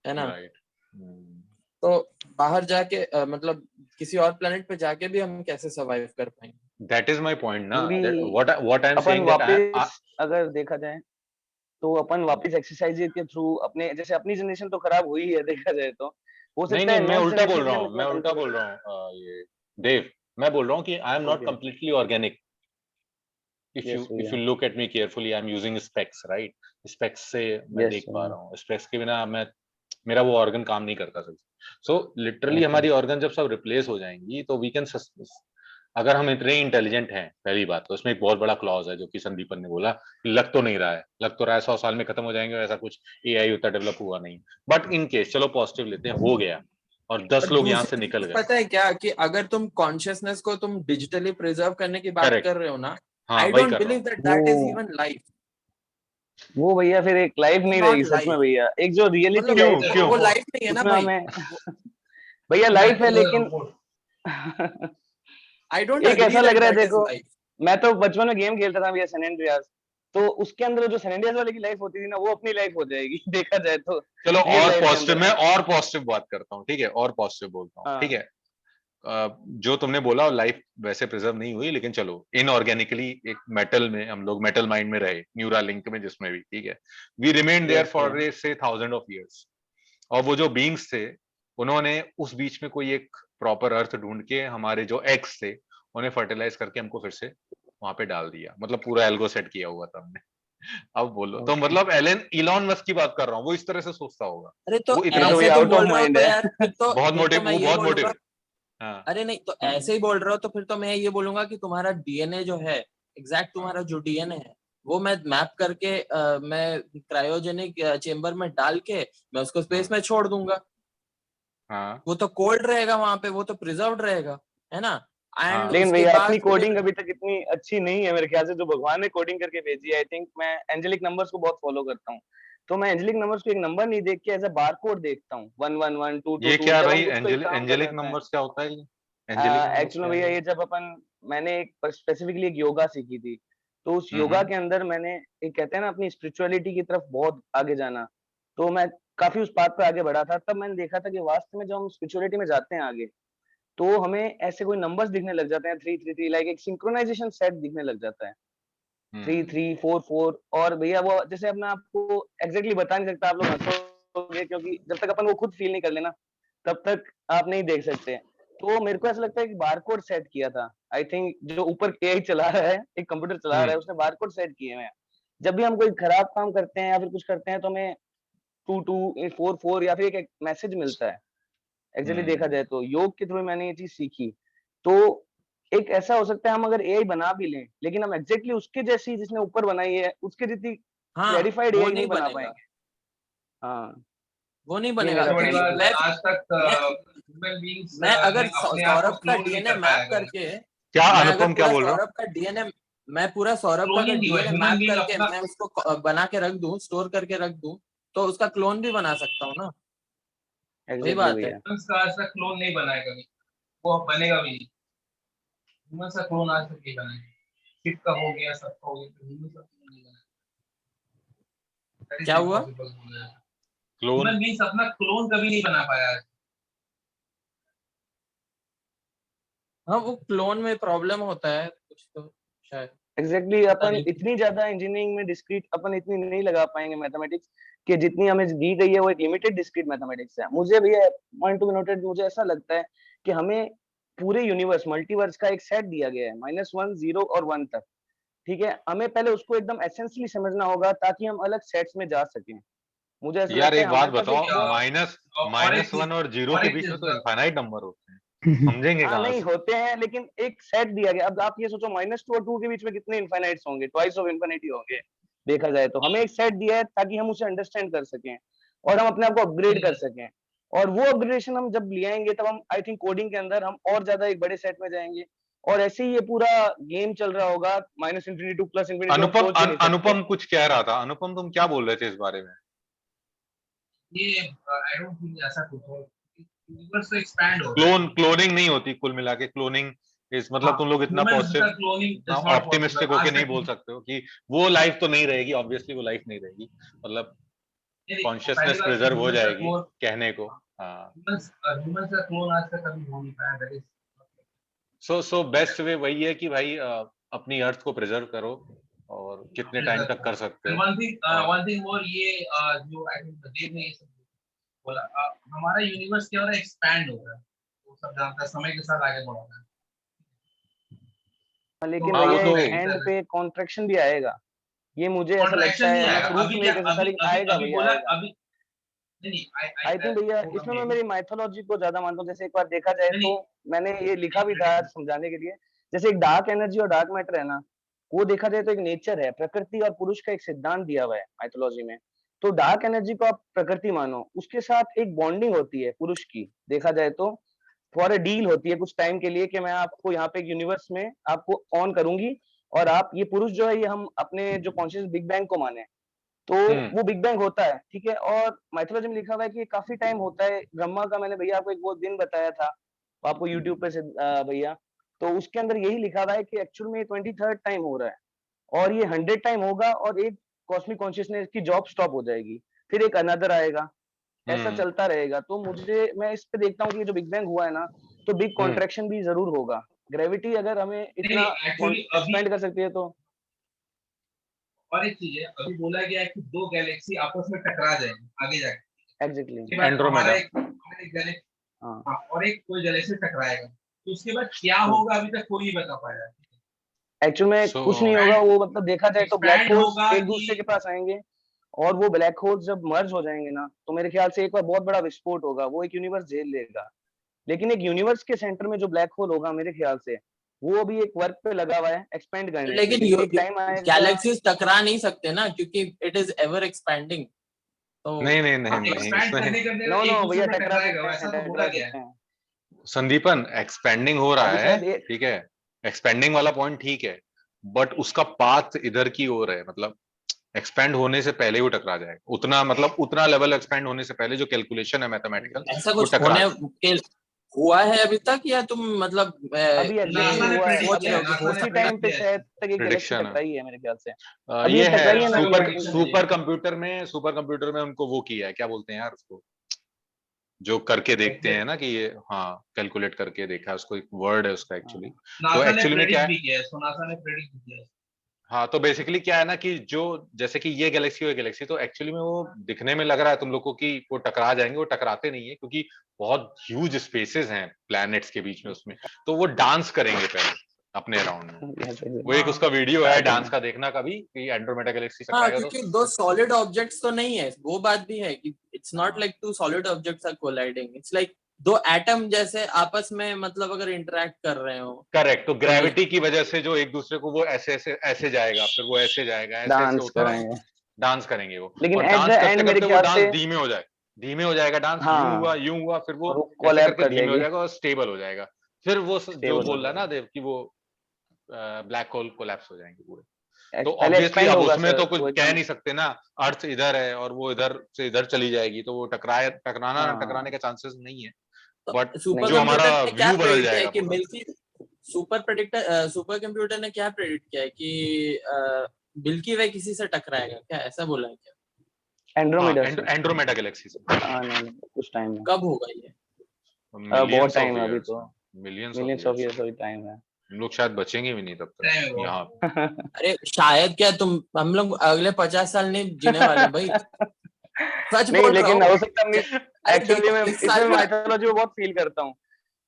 है ना? राइट। तो बाहर जाके मतलब किसी और प्लेनेट पे जाके भी हम कैसे सर्वाइव कर पाएंगे? दैट इज माय पॉइंट ना, may be what I am अपन सेइंग दैट वापस अगर देखा जाए तो अपन वापस एक्सरसाइज के थ्रू अपने, जैसे अपनी जनरेशन तो खराब हुई है देखा जाए तो, हो नहीं सकता नहीं, है मैं नेक्स्ट उल्टा बोल जनरेशन के रहा लिए हूँ, हम मैं थोड़ा हेल्प उल्टा कर बोल सकें। रहा हूँ, ये देव, मैं बोल रहा हूँ कि I am not okay, completely organic. Yes if भैया, you look at me carefully, I am using specs, right? Specs से मैं यस देख पा भैया, रहा हूँ, स्पेक्स के बिना मैं, मेरा वो ऑर्गन काम नहीं करता सही। सो लिटरली ओके, हमारी ऑर्गन जब सब रिप्लेस हो जाएंगी तो वी कैन, अगर हम इतने इंटेलिजेंट हैं, पहली बात तो इसमें एक बहुत बड़ा क्लॉज है जो कि संदीपन ने बोला, लग तो नहीं रहा है, लग तो रहा है 100 साल में खत्म हो जाएंगे, ऐसा कुछ एआई उतना डेवलप हुआ नहीं। बट इन केस चलो पॉजिटिव लेते हैं, हो गया और 10 और लोग यहाँ से दूसरी निकल चीज गए। पता है क्या, कि अगर तुम कॉन्शियसनेस को तुम डिजिटली प्रिजर्व करने की बात करेक्ट, कर रहे हो ना, हाँ आई वही डोंट कर रहा बिलीव हूँ। दैट दैट इज वो इवन लाइफ। वो भैया फिर एक लाइफ इट्स नहीं नॉट रहेगी सच में लाइफ। भैया, एक जो रियलिटी मतलब क्यों लाइफ है क्यों? वो लाइफ नहीं है ना उसमें भाई। हमें भैया लाइफ है लेकिन आई डोंट एक अग्री ऐसा लग दैट रहा है, दैट इज देखो लाइफ। मैं तो बचपन में गेम खेलता था भैया सैन एंड्रियास, तो उसके अंदर जो सैन एंड्रियास वाले की लाइफ होती थी ना, वो अपनी लाइफ हो जाएगी देखा जाए तो चलो रियल और लाइफ के पॉजिटिव, अंदर। मैं और पॉजिटिव बात करता हूँ, ठीक है, और पॉजिटिव बोलता हूँ, ठीक हाँ है। जो तुमने बोला लाइफ वैसे प्रिजर्व नहीं हुई, लेकिन चलो इनऑर्गेनिकली एक मेटल में हम लोग, मेटल माइंड में रहे, न्यूरा लिंक में, जिसमें भी, ठीक है, वी रिमेन देयर यस भैया, फॉर से 1000 ऑफ इयर्स। और वो जो बींग्स थे, उन्होंने उस बीच में कोई एक प्रॉपर अर्थ ढूंढ के हमारे जो एग्स थे उन्हें फर्टिलाइज करके हमको फिर से वहां पे डाल दिया, मतलब पूरा एल्गो सेट किया हुआ था हमने। अब बोलो तो, ओके। मतलब एलन इलॉन मस्क की बात कर रहा हूँ, वो इस तरह से सोचता होगा, अरे तो वो इतना ये तो ऐसे भैया तो आउट ऑफ बोल रहे हो माइंड तो है। यार, बहुत फिर तो मोटिव, मैं वो ये बहुत मोटिव बोलूंगा। है। हाँ अरे नहीं, तो ऐसे ही बोल रहे हो तो फिर तो मैं ये बोलूंगा कि तुम्हारा डीएनए जो है, एग्जैक्ट तुम्हारा हाँ जो डीएनए है, वो मैं मैप करके मैं क्रायोजेनिक चेम्बर में डाल के मैं उसको स्पेस हाँ में छोड़ दूंगा। हाँ वो तो कोल्ड रहेगा वहां पे, वो तो प्रिजर्व्ड रहेगा, है ना? एंड हाँ लेकिन उसके भैया बाद अपनी कोडिंग फिर अभी तक इतनी अच्छी नहीं है मेरे ख्याल से, जो भगवान ने कोडिंग करके भेजी है। आई थिंक मैं एंजेलिक नंबर्स को बहुत फॉलो करता हूँ, तो मैं एंजेलिक नंबर्स को एक नंबर नहीं देख के एज अ बारकोड देखता हूँ, 111 ये 222, क्या है जब भाई? हम कुछ कोई काम कर रहे एंजेलिक होते हैं। नंबर्स क्या होता है? ये एंजेलिक नंबर्स एक्चुअली क्या भैया है? ये जब अपन, मैंने एक स्पेसिफिकली एक योगा सीखी थी, तो उस योगा हम्म। के अंदर मैंने एक, कहते हैं ना, अपनी स्पिरिचुअलिटी की तरफ बहुत आगे जाना, तो मैं काफी उस बात पे आगे बढ़ा था। तब मैंने देखा था कि वास्तव में जब हम स्पिरिचुअलिटी में जाते हैं आगे, तो हमें ऐसे कोई नंबर्स दिखने लग जाते हैं, 333, लाइक एक सिंक्रोनाइजेशन सेट दिखने लग जाता है, 3344। और भैया वो जैसे अब मैं आपको एग्जैक्टली बता नहीं सकता, आप लोग हंसोगे, क्योंकि जब तक अपन वो खुद फील नहीं कर लेना तब तक आप नहीं देख सकते। तो मेरे को ऐसा लगता है कि बारकोड सेट किया था, आई थिंक जो ऊपर एआई चला रहा है, एक कंप्यूटर चला रहा है, हम्म। उसने बारकोड सेट किए हुए हैं। जब भी हम कोई खराब काम करते हैं या फिर कुछ करते हैं, तो हमें 2 4 4 या फिर एक मैसेज मिलता है। एक्चुअली देखा जाए तो योग के थ्रू मैंने ये चीज सीखी। तो एक ऐसा हो सकता है हम अगर एआई बना भी लें, लेकिन हम एग्जैक्टली उसके जैसी जिसने ऊपर बनाई है उसके जितनी हाँ, क्लैरिफाइड वो एआई नहीं नहीं बना बनेगा, पाएंगे। हाँ, वो नहीं ये बनेगा। मेरा सबसे बड़ी पॉइंट बात है। मैं आज तक मैं ह्यूमन बींग्स मैं अगर ने अपने आप को सौरभ का क्लोन नहीं डीएनए कर पाया मैप गया। करके क्या मैं अगर अनुपम क्या पूरा बोल रहा? सौरभ का डीएनए मैं पूरा सौरभ का अगर क्लोनिंग नहीं हुआ, डीएनए ह्यूमन मैप बींग करके अपना मैं उसको बना के रख दूं, स्टोर करके रख दूं, तो उसका क्लोन भी बना सकता हूँ ना। वही एग्जैक्टली बात है। भैया। ह्यूमंस का आज तक क्लोन नहीं बनाया कभी, वो बनेगा भी नहीं। ह्यूमंस का क्लोन आज तक नहीं बनाया, शिप का हो गया, सबका हो गया, ह्यूमंस का क्लोन नहीं बनाया। That is क्या हुआ? impossible हो गया। क्लोन ह्यूमन बींग्स अपना क्लोन कभी नहीं बना पाया आज। हाँ, वो क्लोन में प्रॉब्लम होता है कुछ तो शायद। एग्जैक्टली पता अपन नहीं। इतनी ज्यादा इंजीनियरिंग में डिस्क्रीट अपन इतनी नहीं लगा पाएंगे मैथमेटिक्स कि जितनी हमें दी गई है वो एक लिमिटेड डिस्क्रीट मैथमेटिक्स है। मुझे भी पॉइंट टू बी नोटेड, मुझे ऐसा लगता है कि हमें पूरे यूनिवर्स मल्टीवर्स का एक सेट दिया गया है -1 0 और 1 तक। ठीक है, हमें पहले उसको एकदम एसेंशियली समझना होगा ताकि हम अलग सेट्स में जा सकें। मुझे ऐसा यार लगता है एक बात हमारे पास एक बताओ, वो माइनस और एक चीज -1 और 0 और के एक बीच में तो चीज इनफाइनाइट नंबर होते हैं, समझेंगे हाँ कहाँ नहीं से? होते हैं, लेकिन एक सेट दिया गया। अब आप ये सोचो -2 और 2 के बीच में कितने इनफाइनाइट्स होंगे, ट्वाइस ऑफ इनफिनिटी होंगे। देखा जाए तो हमें एक सेट दिया है ताकि हम उसे अंडरस्टैंड कर सकें और हम अपने आप को अपग्रेड कर सकें। और वो अपग्रेडेशन हम जब ले आएंगे तब हम आई थिंक कोडिंग के अंदर हम और ज्यादा एक बड़े सेट में जाएंगे। और ऐसे ही ये पूरा गेम चल रहा होगा -इंफिनिटी टू +इंफिनिटी, हम अनुपम सोच भी नहीं सकते। अनुपम कुछ कह रहा था। अनुपम तुम क्या बोल रहे थे इस बारे में? ये आई डोंट थिंक ऐसा कुछ हो। यूनिवर्स तो एक्सपैंड हो रहा है। क्लोनिंग नहीं होती कुल मिला के। क्लोनिंग इस मतलब हाँ, तुम लोग इतना ह्यूमंस पॉजिटिव, का क्लोनिंग इतना इज नॉट ऑप्टिमिस्टिक पॉसिबल होके आज नहीं तक। बोल सकते हो कि वो लाइफ तो नहीं रहेगी। ऑब्वियसली वो लाइफ नहीं रहेगी, मतलब नहीं, पहली कॉन्शियसनेस बात प्रिजर्व हो ह्यूमंस का जाएगी क्लोन कहने को। हाँ, ह्यूमंस का क्लोन आज तक कभी हो नहीं पाया। That is so best way वही है कि भाई अपनी अर्थ को प्रिजर्व करो और कितने टाइम तक कर सकते एंड हो। और वन थिंग मोर, ये जो आई थिंक देव ने ये सब बोला, हमारा यूनिवर्स क्या हो रहा है, एक्सपैंड हो रहा है। वो सब जानता है, समय के साथ आगे बढ़ रहा है। लेकिन हाँ वो भैया तो एक एंड पे कॉन्ट्रैक्शन भी आएगा, ये मुझे ऐसा लगता कॉन्ट्रैक्शन है। नहीं मैं आएगा प्रूफ अभी नहीं क्या, कर सकता, अभी लेकिन अभी आएगा अभी भैया, बोला आएगा। अभी। नहीं आई थिंक भैया इसमें मैं मेरी माइथोलॉजी को ज्यादा मानता हूँ। जैसे एक बार देखा जाए तो मैंने ये लिखा भी था आज समझाने के लिए। जैसे एक डार्क एनर्जी और डार्क मैटर है ना, वो देखा जाए तो एक नेचर है, प्रकृति और पुरुष का एक सिद्धांत दिया हुआ है माइथोलॉजी में। तो डार्क एनर्जी को आप प्रकृति मानो, उसके साथ एक बॉन्डिंग होती है पुरुष की। देखा जाए तो फॉर अ डील होती है कुछ टाइम के लिए कि मैं आपको यहाँ पे एक यूनिवर्स में आपको ऑन करूंगी और आप ये पुरुष जो है ये हम अपने जो कॉन्शियस बिग बैंग को माने तो वो बिग बैंग होता है। ठीक है, और माइथोलॉजी में लिखा हुआ है कि काफी टाइम होता है ब्रह्मा का। मैंने भैया आपको एक वो दिन बताया था, वो आपको यूट्यूब पे से भैया, तो उसके अंदर यही लिखा हुआ है कि एक्चुअल में 23rd टाइम हो रहा है और ये 100 टाइम होगा और एक कॉस्मिक कॉन्शियसनेस की जॉब स्टॉप हो जाएगी, फिर एक अनदर आएगा, ऐसा चलता रहेगा। तो मुझे मैं इस पे देखता हूँ कि ये जो बिग बैंग हुआ है ना, तो बिग कॉन्ट्रैक्शन भी जरूर होगा। ग्रेविटी अगर हमें इतना एक्चुअली अभी एक्सपेंड कर सकती है तो और एक चीज है, अभी बोला गया है कि दो गैलेक्सी आपस में टकरा जाएंगे आगे जाके। एग्जैक्टली। उसके बाद एंड्रोमेडा। हमारा एक गैलेक्सी, हाँ, हाँ, और एक कोई गैलेक्सी टकराएगा, तो उसके बाद क्या होगा अभी तक कोई नहीं बता पाया। एक्चुअल में सो कुछ नहीं होगा। वो मतलब देखा जाए तो ब्लैक एक्सपैंड होल्स होगा एक कि दूसरे के पास आएंगे और वो ब्लैक होल्स जब मर्ज हो जाएंगे ना, तो मेरे ख्याल से एक बार बहुत बड़ा विस्फोट होगा, वो एक यूनिवर्स झेल लेगा। लेकिन एक यूनिवर्स के सेंटर में जो ब्लैक होल होगा मेरे ख्याल से वो अभी एक वर्क पे लगा हुआ है एक्सपेंड करने के, लेकिन लेकिन एक टाइम आएगा। गैलेक्सीज टकरा नहीं सकते ना, क्योंकि इट इज एवर एक्सपैंडिंग। तो नहीं नहीं नहीं नहीं एक्सपैंड इसमें करने करने नो एक नो दूसरे भैया में टकरा टकराएगा, सकते हैं, वैसा तो बोला टकरा गया है। सकते हैं। संदीपन एक्सपेंडिंग हो रहा अभी है, शायद ये ठीक है, एक्सपेंडिंग वाला पॉइंट ठीक है, बट उसका पाथ इधर की ओर है। मतलब एक्सपेंड होने से पहले वो टकरा जाएगा। उतना मतलब उतना लेवल एक्सपेंड होने से पहले जो कैलकुलेशन है मैथमेटिकल, ऐसा वो कुछ टकरा होने के हुआ है अभी तक, या तुम मतलब अभी ये एग्जैक्टली नासा ने हुआ है, प्रेडिक्ट सोच अभी किया रहे है, हो कि हो नासा ने उसी सकता है? टाइम प्रेडिक्ट पे किया है। शायद तक एक गैलेक्सी प्रिडिक्शन है। टकराई है मेरे ख्याल से। अभी ये ये है टकराई है ना, नासा ये का मतलब prediction है। सुपर कंप्यूटर में उनको वो किया है, क्या बोलते हैं यार उसको, जो करके देखते हैं ना कि ये, हाँ, कैलकुलेट करके देखा है उसको, एक वर्ड है उसका एक्चुअली। हाँ, तो नासा ने एक्चुअली में क्या प्रेडिक्ट है, भी किया है, तो नासा ने प्रेडिक्ट भी किया है। हाँ, तो बेसिकली क्या है ना कि जो जैसे कि ये गैलेक्सी और गैलेक्सी, तो एक्चुअली में वो दिखने में लग रहा है तुम लोग को कि वो टकरा जाएंगे, वो टकराते नहीं है, क्योंकि बहुत ह्यूज स्पेसेस हैं प्लैनेट्स के बीच में, उसमें तो वो डांस करेंगे पहले। अपने अराउंड में। Yes, exactly. वो एक हाँ उसका वीडियो है Starting डांस में। का, देखना कभी कि एंड्रोमेडा गैलेक्सी हाँ, टकराएगा तो क्योंकि दो सॉलिड ऑब्जेक्ट्स तो नहीं है, वो बात भी है कि इट्स नॉट हाँ like two solid objects are colliding, it's like दो एटम जैसे आपस में मतलब अगर इंटरेक्ट कर रहे हो करेक्ट। तो तो ग्रेविटी की वजह से जो एक दूसरे को वो ऐसे ऐसे ऐसे जाएगा, फिर वो ऐसे जाएगा, ऐसे ऐसे डांस होता है, कराएंगे, डांस करेंगे वो, लेकिन और एट द डांस करते एंड मेरे करते वो ख्याल डांस से धीमे हो जाएगा डांस, हाँ, यूं हुआ, फिर वो और वो ऐसे कोलैब करके कर धीमे हो लेगी, जाएगा और स्टेबल हो जाएगा। फिर वो जो स्टेबल हो बोल रहा है ना जाएगा। देव कि वो ब्लैक होल कोलैप्स हो जाएंगे पूरे। तो पहले ऑब्वियसली एक्सपेंड अब होगा उसमें सर, तो कुछ वो कह एकदम नहीं सकते ना, अर्थ इधर है और वो इधर से इधर चली जाएगी, तो वो टकराना ना टकराने हाँ का चांसेस नहीं है, तो बट नहीं सुपर जो हमारा कंप्यूटर ने क्या व्यू बदल प्रेडिक्ट किया है जाएगा कि पूरा। सुपर कंप्यूटर ने क्या प्रेडिक्ट किया है कि मिल्की वे किसी से टकराएगा क्या, ऐसा बोला है क्या? हाँ, एंड्रोमेडा से। एंड्रोमेडा गैलेक्सी से नहीं, कुछ टाइम में, कब होगा ये? बहुत मिलियंस ऑफ टाइम है अभी ईयर्स तो, में, millions of millions of years years अभी टाइम है। हम लोग शायद बचेंगे भी नहीं तब तक टाइम है बहुत। यहाँ। अरे शायद क्या, हम लोग अगले 50 साल नहीं जीने वाले भाई, सच नहीं, बोल रहा लेकिन हूँ। हो सकता है, अरे एक्चुअली देखो मैं इस इसमें साल का माइथोलॉजी को बहुत फील करता हूँ।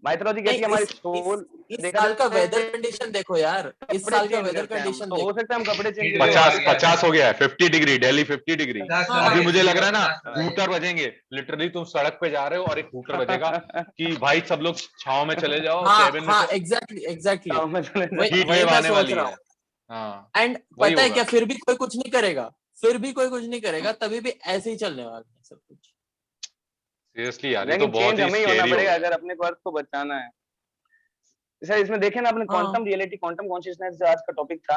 माइथोलॉजी कहती नहीं है हमारी इस सोल, इस देखा साल का जाए वेदर कंडीशन देखो यार, इस कपड़े साल का चेंज वेदर करते हैं हम, कंडीशन तो हो देखो। सकता है हम कपड़े चेंज Heat करके wave आ 50 गया है। 50 हो गया है, 50 डिग्री, दिल्ली 50 डिग्री। 50 हाँ अभी आ मुझे गया, लग रहा है ना 50 आ गया। हूटर बजेंगे, लिटरली तुम सड़क पे जा रहे हो और एक हूटर बजेगा कि भाई सब लोग छाव में चले जाओ, हाँ केबिन में हाँ, से एग्जैक्टली गाँव में चले वही जाओ। हीट वही वेव मैं आने सोच वाली रहा है। हूँ। हाँ, एंड वही पता है होगा। क्या, फिर भी कोई कुछ नहीं करेगा, फिर भी कोई कुछ नहीं करेगा, तभी भी ऐसे ही चलने वाला है सब कुछ। सीरियसली यार, ये तो लेकिन बहुत चेंज ही हमें ही होना स्केरी हो पड़ेगा गया है। अगर अपने को अर्थ को बचाना है। सर इसमें देखे ना, अपने हाँ क्वांटम रियलिटी, क्वांटम कॉन्शियसनेस जो आज का टॉपिक था,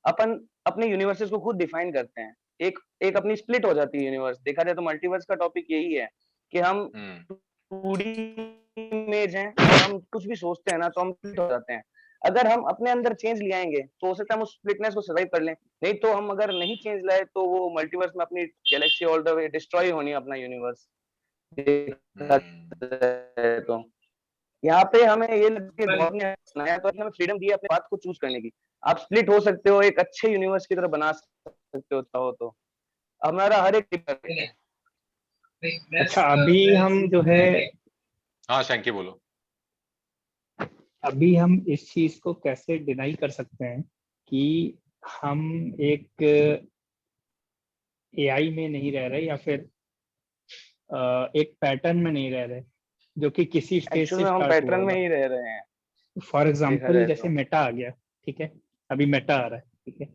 अपन अपने यूनिवर्सेस को खुद डिफाइन करते हैं, एक एक अपनी स्प्लिट हो जाती है यूनिवर्स। देखा जाए तो मल्टीवर्स का टॉपिक यही है कि हम हम्म 2D इमेज हैं, और हम कुछ भी सोचते हैं ना तो हम स्प्लिट हो जाते हैं। अगर हम अपने अंदर चेंज ले आएंगे तो हो सकता है हम उस स्प्लिटनेस को सर्वाइव कर लें, नहीं तो हम अगर नहीं चेंज लाए तो वो मल्टीवर्स में अपनी Galaxy all the way destroy होनी है अपना यूनिवर्स। देखा हम्म जाए तो यहाँ पे हमें ये लगता है गॉड ने बनाया तो हमें फ्रीडम दी है अपनी बात को चूज करने की। आप स्प्लिट हो सकते हो, एक अच्छे यूनिवर्स की तरह बना सकते हो चाहो तो, हमारा हर एक नहीं, है। नहीं, मैं अच्छा, अभी हम जो है हाँ शंकी बोलो। अभी हम इस चीज को कैसे डिनाई कर सकते हैं कि हम एक एआई में नहीं रह रहे, या फिर एक पैटर्न में नहीं रह रहे जो कि किसी स्टेज एक्चुअल से में हम स्टार्ट हुआ पैटर्न में होगा। ही रह रहे हैं फॉर देखा एग्जाम्पल जाए जैसे तो। मेटा आ गया, ठीक है, अभी मेटा आ रहा है, ठीक है,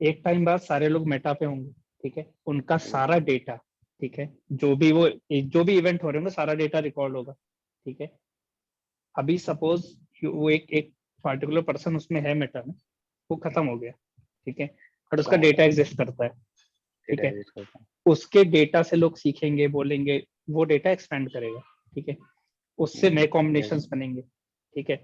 एक टाइम बाद सारे लोग मेटा पे होंगे, ठीक है, उनका सारा डेटा, ठीक है, जो भी इवेंट हो रहे होंगे सारा डेटा रिकॉर्ड होगा, ठीक है। अभी सपोज वो एक पार्टिकुलर पर्सन उसमें है मेटा में, वो खत्म हो गया, ठीक है, बट उसका डेटा एग्जिस्ट करता है, ठीक है, उसके डेटा से लोग सीखेंगे, बोलेंगे, वो डेटा एक्सपेंड करेगा, ठीक है, उससे नए कॉम्बिनेशंस बनेंगे, ठीक है,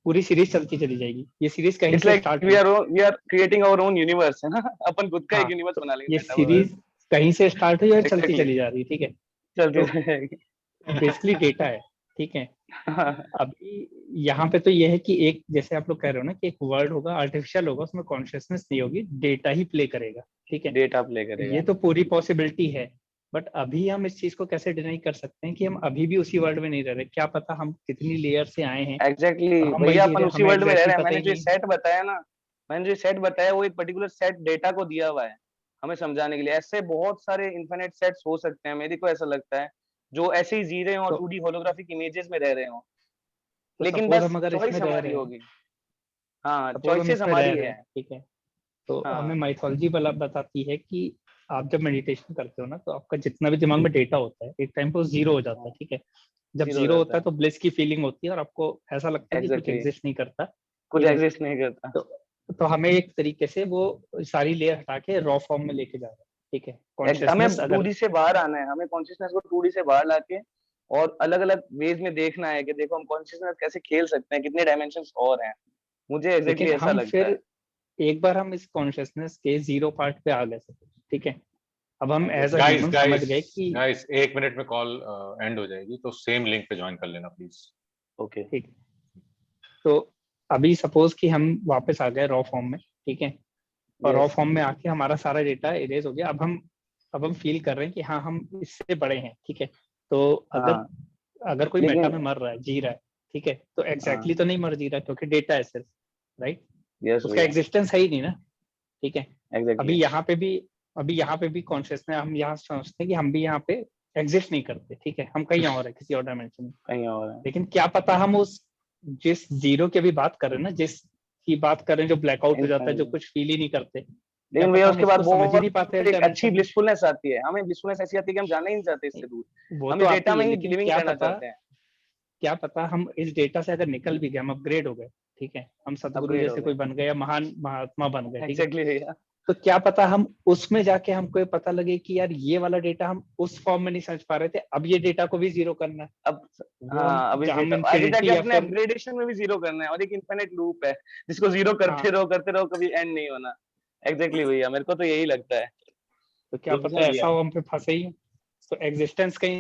पूरी सीरीज चलती चली जाएगी। ये सीरीज कहीं it's say like start we हुई, are creating our own universe है ना, अपन खुद का हाँ, एक यूनिवर्स तो बना लेंगे ये मेटावर्स। सीरीज कहीं से स्टार्ट हुई और चलती एग्जैक्टली, चली जा रही है, ठीक है। चलती तो रहेगी। बेसिकली डेटा है, ठीक है। अभी यहाँ पे तो ये है कि एक, जैसे आप लोग कह रहे हो ना कि एक वर्ड होगा, आर्टिफिशियल होगा, उसमें कॉन्शियसनेस नहीं होगी, डेटा ही प्ले करेगा, ठीक है। डेटा प्ले तो करेगा। ये तो पूरी पॉसिबिलिटी है, बट अभी हम इस चीज को कैसे डिनाई कर सकते हैं कि हम अभी भी उसी वर्ल्ड में नहीं रह रहे? क्या पता हम कितनी लेयर से आए हैं एग्जैक्टली और हम वही भैया, जी अपन रहे, उसी हमें वर्ल्ड में रह एग्जैक्टली रहे हैं। पता मैंने ही जो ये नहीं है। सेट बताया ना, मैंने जो सेट बताया वो एक पर्टिकुलर सेट डेटा को दिया हुआ है हमें समझाने के लिए। ऐसे बहुत सारे इन्फिनिट सेट्स हो सकते हैं, मेरे को ऐसा लगता है, जो ऐसे ही जी रहे हो और तो 2D होलोग्राफिक इमेजेस में रह रहे हो, लेकिन सपोज बस हम अगर इसमें चॉइस रह हमारी रहे हैं, होगी। हाँ, सपोज हम चॉइसेस इसमें रह हमारी रहे है। हैं, ठीक है, तो हमें हाँ माइथोलॉजी वाला बताती है कि आप जब मेडिटेशन करते हो ना, तो आपका जितना भी दिमाग में डेटा होता है एक टाइम पे वो जीरो हो जाता है, ठीक है। जब जीरो हो जीरो होता जाता है तो ब्लिस की फीलिंग होती है और आपको ऐसा लगता है। है कि कुछ एग्जैक्टली, एग्जिस्ट नहीं करता, कुछ ठीक है। एग्जिस्ट नहीं करता। तो तो हमें एक तरीके से वो सारी लेयर हटा के रॉ फॉर्म में लेके जा रहा है, ठीक है। हमें कॉन्शियसनेस अगर 2D से बाहर आना है, हमें कॉन्शियसनेस को 2D से बाहर लाके और अलग अलग वेज में देखना है कि देखो हम कॉन्शियसनेस कैसे खेल सकते हैं, कितने डायमेंशंस और हैं। मुझे एग्जैक्टली लेकिन ऐसा हम लगता फिर है। एक बार हम इस कॉन्शियसनेस के जीरो पार्ट पे आ गए, ठीक है, अब हम एज अ गाइस ह्यूमन समझ गाइस गए कि गाइस 1 मिनट में कॉल एंड हो जाएगी, तो सेम लिंक पे ज्वाइन कर लेना प्लीज। ओके। ठीक है। तो अभी सपोज कि हम वापस आ गए रॉ फॉर्म में, ठीक है, और रॉ यस। फॉर्म में आके हमारा सारा डेटा इरेज हो गया। अब हम फील कर रहे हैं कि हाँ हम इससे बड़े हैं, ठीक है। तो अगर हाँ अगर कोई मेटा लेकिन में मर रहा है, जी रहा है, ठीक है, तो हाँ एग्जैक्टली तो नहीं मर जी रहा, क्योंकि डेटा है सिर्फ, राइट? यस उसका भैया, एग्जिस्टेंस है ही नहीं ना, ठीक है? अभी एग्जैक्टली। यहाँ पे भी कॉन्शियस में हम यहाँ समझते हैं कि हम भी यहाँ पे एग्जिस्ट नहीं करते, ठीक है? हम कहीं और है, किसी और डायमेंशन में। कहीं और है। लेकिन क्या पता हम उस जिस जीरो की भी बात कर रहे हैं ना, जिस की बात कर रहे हैं जो ब्लैकआउट हो जाता है, जो कुछ फील ही नहीं करते, क्या लेकिन भैया पता हम उसके बाद उसको समझ ही बहुत नहीं पाते इस एक अच्छी डायमेंशन में। ब्लिसफुलनेस आती है, हमें ब्लिसफुलनेस ऐसी आती है कि हम जाना ही नहीं चाहते इससे दूर, वो हम तो इस आती डेटा है, में ही लेकिन लिविंग करना चाहते हैं। क्या पता हम इस डेटा से अगर निकल भी गए, हम अपग्रेड हो गए, ठीक है? हम सदगुरु अपग्रेड हो जैसे गए, कोई बन गए या महान महात्मा बन गए, ठीक है? एग्जैक्टली भैया। तो क्या पता हम उसमें जाके हमको ये पता लगे कि यार ये वाला डेटा हम उस फॉर्म में नहीं समझ पा रहे थे, अब ये डेटा को भी जीरो करना है। अब वो हम हाँ, अब इस हम डेटा आगे जाके इंफिनिटी या अपने फिर अपग्रेडेशन में भी जीरो करना है, और एक इन्फिनिट लूप है जिसको जीरो हाँ, करते रहो, कभी एंड नहीं होना। एग्जैक्टली भैया, मेरे को तो यही लगता है। तो क्या तो पता भैया ऐसा हो हम पे फंसे ही। तो एग्जिस्टेंस कहीं